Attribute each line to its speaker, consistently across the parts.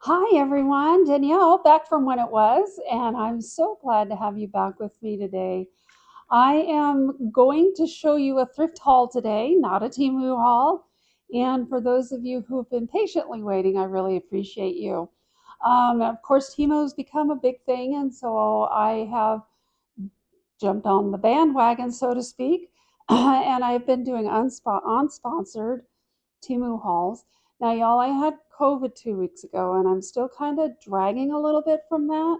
Speaker 1: Hi, everyone. Danielle, back from when it was, and I'm so glad to have you back with me today. I am going to show you a thrift haul today, not a Temu haul. And for those of you who have been patiently waiting, I really appreciate you. Of course, Temu's become a big thing, and so I have jumped on the bandwagon, so to speak, and I've been doing unsponsored Temu hauls. Now, y'all, I had COVID 2 weeks ago, and I'm still kind of dragging a little bit from that.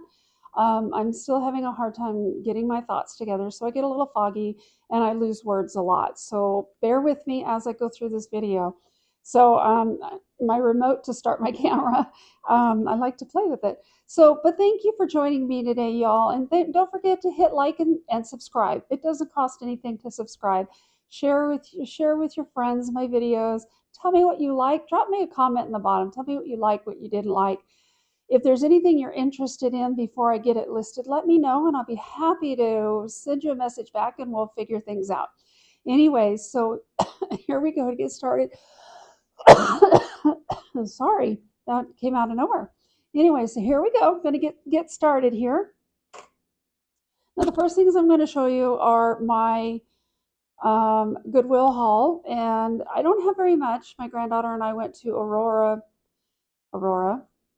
Speaker 1: I'm still having a hard time getting my thoughts together, so I get a little foggy and I lose words a lot. So bear with me as I go through this video. So, my remote to start my camera, I like to play with it. So, but thank you for joining me today, y'all. And don't forget to hit like and subscribe. It doesn't cost anything to subscribe. Share with your friends my videos. Tell me what you like. Drop me a comment in the bottom. Tell me what you like, what you didn't like. If there's anything you're interested in before I get it listed, let me know and I'll be happy to send you a message back and we'll figure things out. Anyway, so here we go to get started. Sorry, that came out of nowhere. Anyway, so here we go. I'm going to get started here. Now, the first things I'm going to show you are my Goodwill haul, and I don't have very much. My granddaughter and I went to Aurora,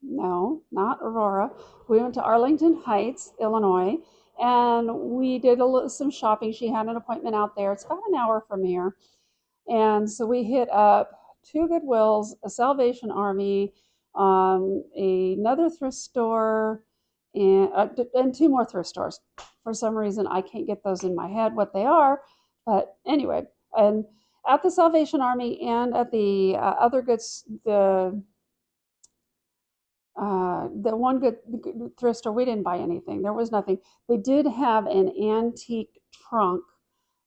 Speaker 1: no, not Aurora. We went to Arlington Heights, Illinois, and we did some shopping. She had an appointment out there. It's about an hour from here. And so we hit up two Goodwills, a Salvation Army, another thrift store, and two more thrift stores. For some reason, I can't get those in my head what they are. But anyway, and at the Salvation Army and at the other goods, the one good thrift store, we didn't buy anything. There was nothing. They did have an antique trunk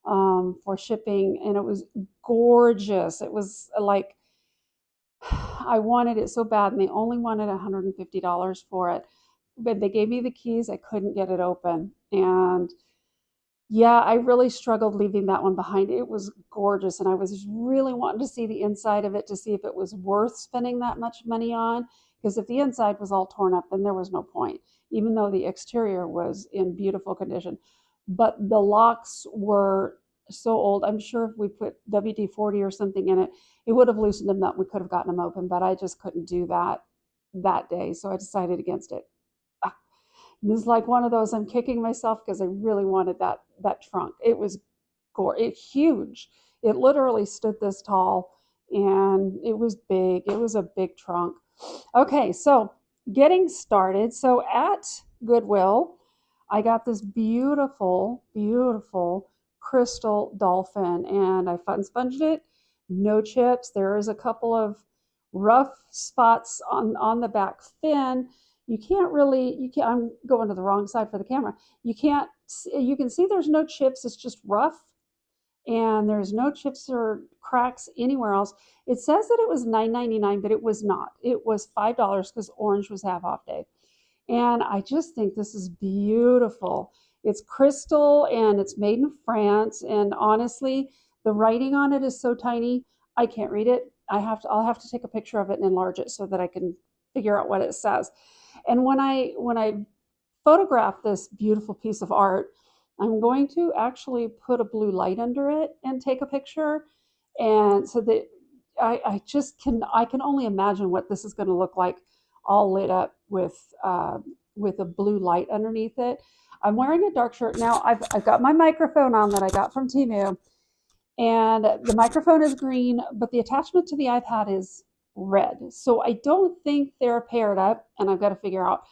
Speaker 1: for shipping, and it was gorgeous. It was like I wanted it so bad, and they only wanted $150 for it. But they gave me the keys. I couldn't get it open, and yeah, I really struggled leaving that one behind. It was gorgeous, and I was really wanting to see the inside of it to see if it was worth spending that much money on. Because if the inside was all torn up, then there was no point, even though the exterior was in beautiful condition. But the locks were so old. I'm sure if we put WD-40 or something in it, it would have loosened them up. We could have gotten them open, but I just couldn't do that day, so I decided against it. This is like one of those I'm kicking myself because I really wanted that trunk. It was huge. It literally stood this tall and it was big. It was a big trunk. Okay, so getting started. So at Goodwill, I got this beautiful, beautiful crystal dolphin and I fun sponged it. No chips. There is a couple of rough spots on the back fin. I'm going to the wrong side for the camera. You can see there's no chips. It's just rough and there's no chips or cracks anywhere else. It says that it was $9.99, but it was not. It was $5 because orange was half off day. And I just think this is beautiful. It's crystal and it's made in France. And honestly, the writing on it is so tiny, I can't read it. I'll have to take a picture of it and enlarge it so that I can figure out what it says. And when I photograph this beautiful piece of art, I'm going to actually put a blue light under it and take a picture. And so that I can only imagine what this is going to look like all lit up with a blue light underneath it. I'm wearing a dark shirt now. I've got my microphone on that I got from Temu, and the microphone is green, but the attachment to the iPad is red. So I don't think they're paired up, and I've got to figure out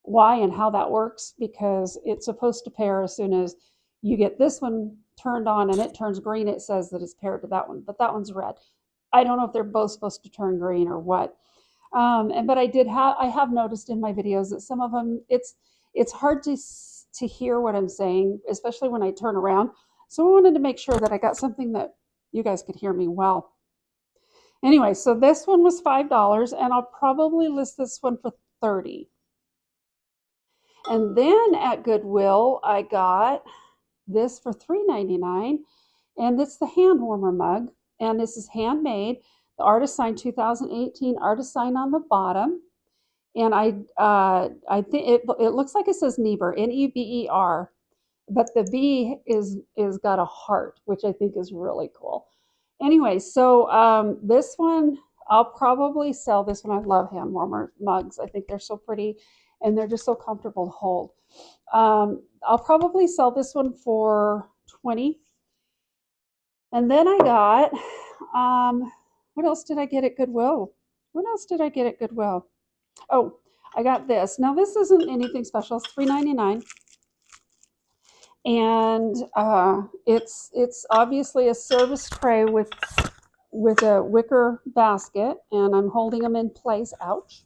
Speaker 1: why and how that works because it's supposed to pair as soon as you get this one turned on and it turns green. It says that it's paired to that one, but that one's red. I don't know if they're both supposed to turn green or what. But I have noticed in my videos that some of them it's hard to hear what I'm saying, especially when I turn around. So I wanted to make sure that I got something that you guys could hear me well. Anyway, so this one was $5, and I'll probably list this one for $30. And then at Goodwill, I got this for $3.99, and it's the hand warmer mug, and this is handmade. The artist signed 2018 artist sign on the bottom, And I think it looks like it says Neber, Neber, but the B is got a heart, which I think is really cool. Anyway, so this one I'll probably sell this one. I love hand warmer mugs. I think they're so pretty, and they're just so comfortable to hold. I'll probably sell this one for 20. And then I got what else did I get at Goodwill? What else did I get at Goodwill? Oh, I got this. Now this isn't anything special. It's $3.99, and it's obviously a service tray with a wicker basket, and I'm holding them in place. Ouch!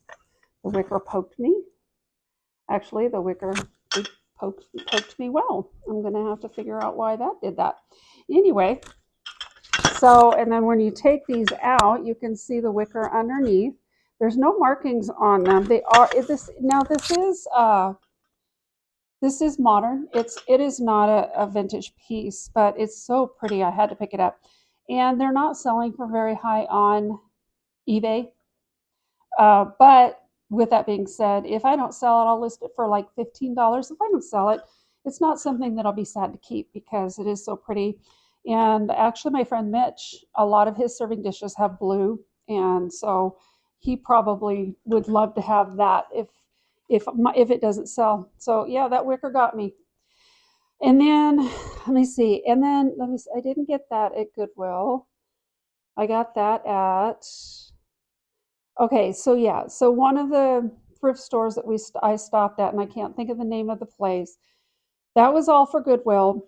Speaker 1: The wicker poked me. Actually, the wicker poked me well. I'm gonna have to figure out why that did that. Anyway, so and then when you take these out, you can see the wicker underneath. There's no markings on them. They are this now. This is modern. It is not a vintage piece, but it's so pretty. I had to pick it up, and they're not selling for very high on eBay. But with that being said, if I don't sell it, I'll list it for like $15. If I don't sell it, it's not something that I'll be sad to keep because it is so pretty. And actually, my friend Mitch, a lot of his serving dishes have blue, and so he probably would love to have that if it doesn't sell. So yeah, that wicker got me. And then let me see. And then let me see. I didn't get that at Goodwill. I got that at okay. So yeah. So one of the thrift stores that I stopped at, and I can't think of the name of the place. That was all for Goodwill.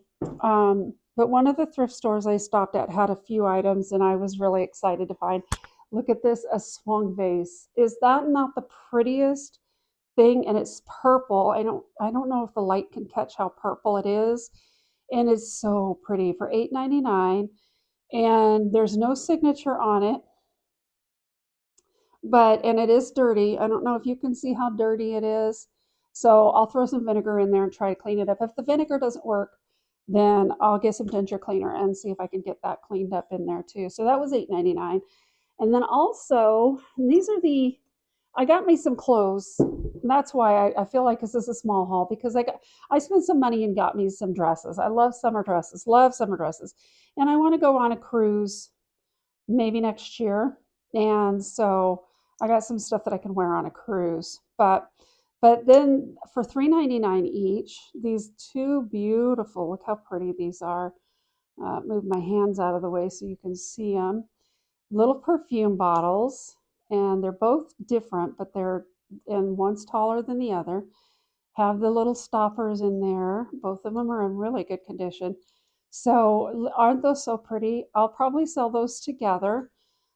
Speaker 1: But one of the thrift stores I stopped at had a few items, and I was really excited to find. Look at this, a swung vase. Is that not the prettiest thing? And it's purple. I don't know if the light can catch how purple it is. And it's so pretty for $8.99. And there's no signature on it, and it is dirty. I don't know if you can see how dirty it is. So I'll throw some vinegar in there and try to clean it up. If the vinegar doesn't work, then I'll get some ginger cleaner and see if I can get that cleaned up in there too. So that was $8.99. And then also, these are I got me some clothes. That's why I feel like this is a small haul because I spent some money and got me some dresses. I love summer dresses. And I want to go on a cruise maybe next year. And so I got some stuff that I can wear on a cruise. But then for $3.99 each, these two beautiful, look how pretty these are. Move my hands out of the way so you can see them. Little perfume bottles, and they're both different, but and one's taller than the other. Have the little stoppers in there. Both of them are in really good condition. So aren't those so pretty? I'll probably sell those together.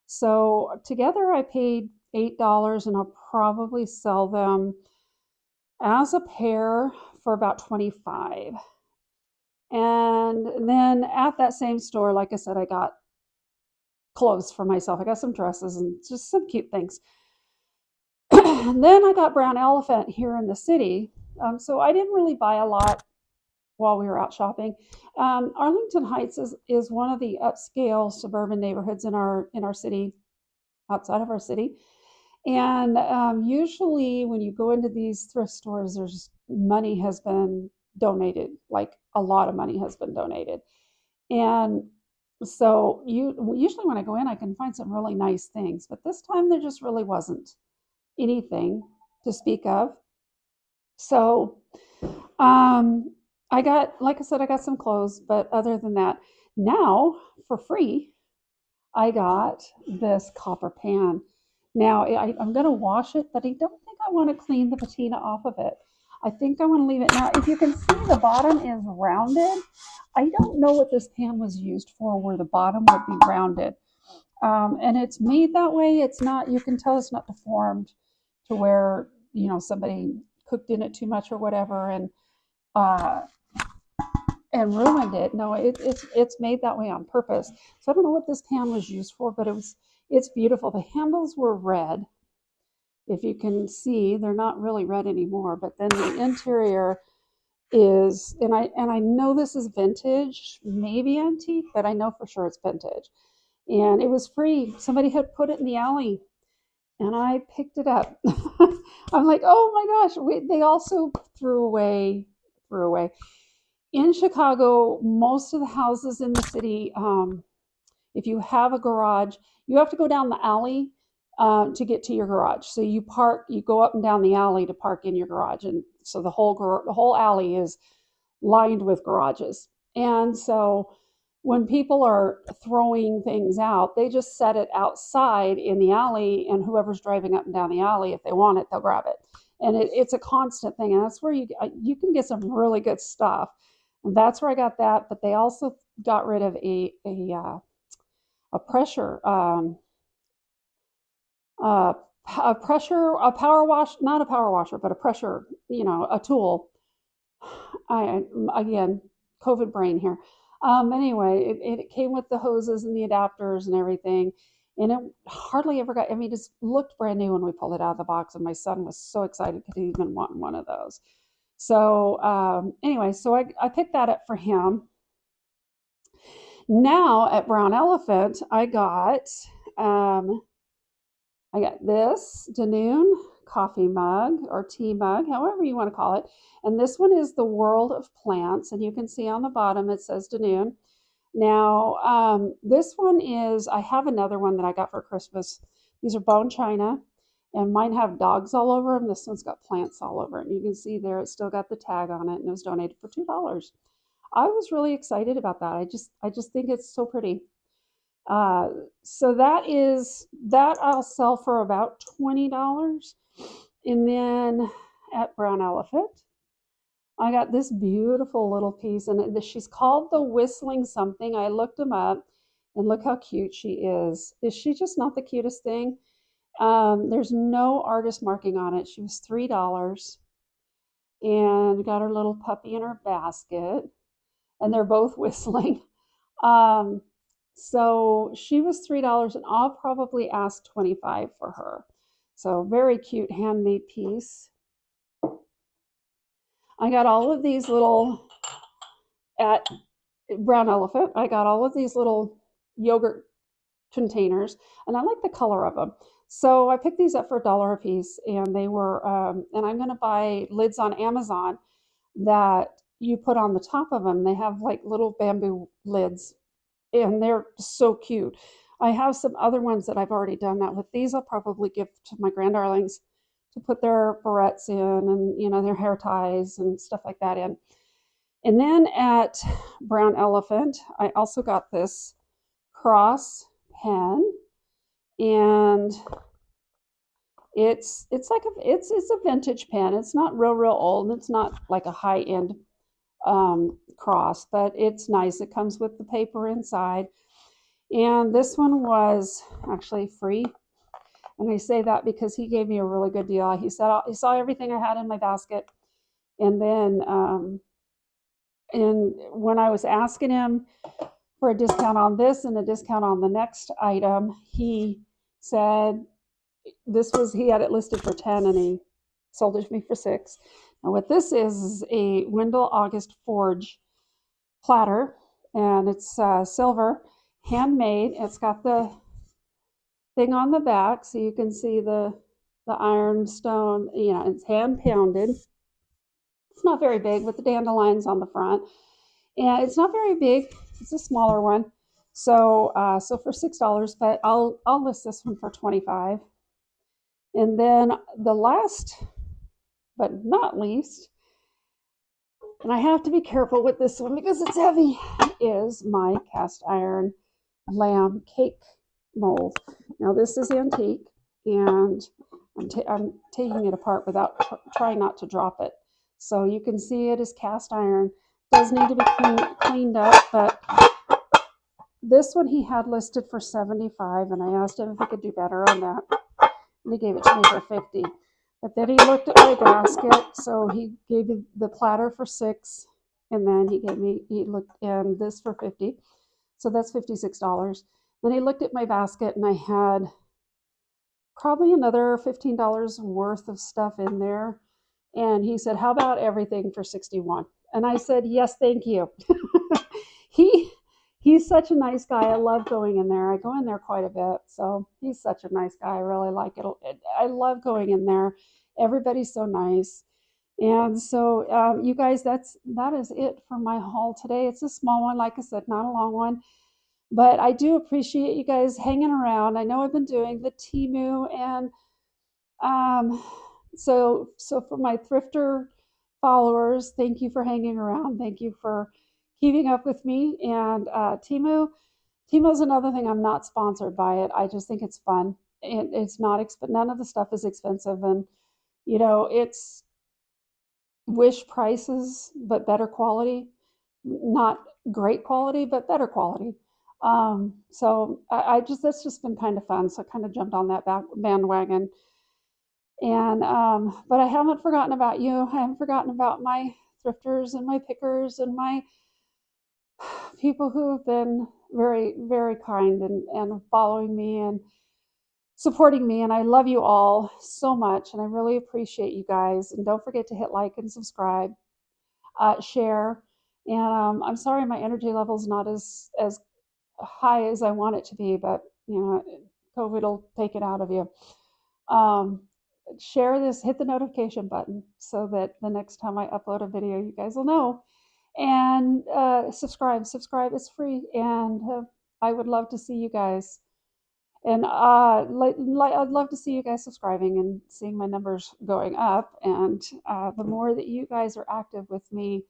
Speaker 1: So together I paid $8, and I'll probably sell them as a pair for about 25. And then at that same store, like I said, I got clothes for myself. I got some dresses and just some cute things. And then I got Brown Elephant here in the city. So I didn't really buy a lot while we were out shopping. Arlington Heights is one of the upscale suburban neighborhoods in our city, outside of our city. And usually, when you go into these thrift stores, there's money has been donated, like a lot of money has been donated. And so usually when I go in, I can find some really nice things, but this time there just really wasn't anything to speak of. So I got, like I said, I got some clothes, but other than that, now for free, I got this copper pan. Now I'm going to wash it, but I don't think I want to clean the patina off of it. I think I want to leave it. Now, if you can see, the bottom is rounded. I don't know what this pan was used for, where the bottom would be rounded. And it's made that way. It's not, you can tell it's not deformed to where, somebody cooked in it too much or whatever uh, and ruined it. No, it's made that way on purpose. So I don't know what this pan was used for, but it's beautiful. The handles were red. If you can see, they're not really red anymore, but then the interior is, and I know this is vintage, maybe antique, but I know for sure it's vintage. And it was free. Somebody had put it in the alley and I picked it up. I'm like, oh my gosh! They also threw away. In Chicago, most of the houses in the city, if you have a garage, you have to go down the alley to get to your garage. So you go up and down the alley to park in your garage, and so the whole alley is lined with garages. And so when people are throwing things out, they just set it outside in the alley, and whoever's driving up and down the alley, if they want it, they'll grab it. And it's a constant thing, and that's where you can get some really good stuff. And that's where I got that. But they also got rid of a pressure uh, a power wash, not a power washer, but a pressure, a tool. I again, COVID brain here. Anyway, it came with the hoses and the adapters and everything, and it hardly ever got. I mean, it just looked brand new when we pulled it out of the box, and my son was so excited because he'd been wanting one of those. So anyway, so I picked that up for him. Now at Brown Elephant, um, I got this Danoon coffee mug or tea mug, however you want to call it. And this one is the World of Plants. And you can see on the bottom it says Danoon. Now, this one I have another one that I got for Christmas. These are bone china, and mine have dogs all over them. This one's got plants all over it. And you can see there it's still got the tag on it, and it was donated for $2. I was really excited about that. I just think it's so pretty. Uh, so that I'll sell for about $20. And then at Brown Elephant, I got this beautiful little piece, and she's called the Whistling Something. I looked them up, and look how cute she is. Is she just not the cutest thing? There's no artist marking on it. She was $3, and got her little puppy in her basket, and they're both whistling. Um, so she was $3, and I'll probably ask 25 for her. So very cute handmade piece. I got all of these little at Brown Elephant. I got all of these little yogurt containers, and I like the color of them. So I picked these up for $1 a piece, and they were. And I'm going to buy lids on Amazon that you put on the top of them. They have like little bamboo lids, and they're so cute. I have some other ones that I've already done that with. These I'll probably give to my granddarlings to put their barrettes in, and their hair ties and stuff like that in. And then at Brown Elephant, I also got this cross pen, and it's a vintage pen. It's not real old. It's not like a high end cross, but it's nice. It comes with the paper inside. And this one was actually free. And I say that because he gave me a really good deal. He said he saw everything I had in my basket. And then and when I was asking him for a discount on this and a discount on the next item, he said he had it listed for 10 and he sold it to me for 6. Now what this is a Wendell August Forge platter, and it's silver, handmade. It's got the thing on the back so you can see the ironstone. It's hand pounded. It's not very big with the dandelions on the front, and it's not very big. It's a smaller one. So for $6, but I'll list this one for 25. And then the last but not least, and I have to be careful with this one because it's heavy, is my cast iron lamb cake mold. Now this is antique, and I'm taking it apart without trying not to drop it. So you can see it is cast iron. It does need to be cleaned up, but this one he had listed for 75, and I asked him if he could do better on that, and he gave it to me for 50. But then he looked at my basket, so he gave me the platter for 6, and then he looked in this for 50, so that's $56. Then he looked at my basket, and I had probably another $15 worth of stuff in there, and he said, "How about everything for 61?" And I said, "Yes, thank you." he He's such a nice guy. I love going in there. I go in there quite a bit. So he's such a nice guy. I really like it. I love going in there. Everybody's so nice. And so, you guys, that is it for my haul today. It's a small one, like I said, not a long one, but I do appreciate you guys hanging around. I know I've been doing the Timu, and um, so for my thrifter followers, thank you for hanging around. Thank you for keeping up with me. And Timu is another thing. I'm not sponsored by it. I just think it's fun. It's not none of the stuff is expensive, and it's wish prices, but better quality. Not great quality, but better quality. So I just that's just been kind of fun. So I kind of jumped on that bandwagon. And but I haven't forgotten about you. I haven't forgotten about my thrifters and my pickers and my people who have been very, very kind and following me and supporting me. And I love you all so much. And I really appreciate you guys. And don't forget to hit like and subscribe, share. And I'm sorry my energy level is not as high as I want it to be, but COVID will take it out of you. Um, Share this, hit the notification button so that the next time I upload a video, you guys will know. And subscribe. It's free, and I would love to see you guys. And I'd love to see you guys subscribing and seeing my numbers going up. And the more that you guys are active with me,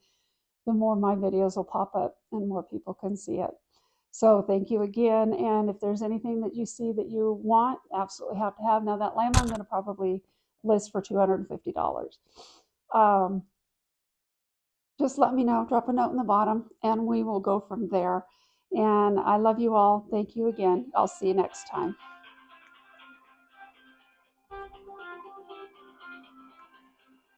Speaker 1: the more my videos will pop up and more people can see it. So thank you again. And if there's anything that you see that you want, absolutely have to have. Now that lamb I'm going to probably list for $250. Um, just let me know, drop a note in the bottom, and we will go from there. And I love you all. Thank you again. I'll see you next time.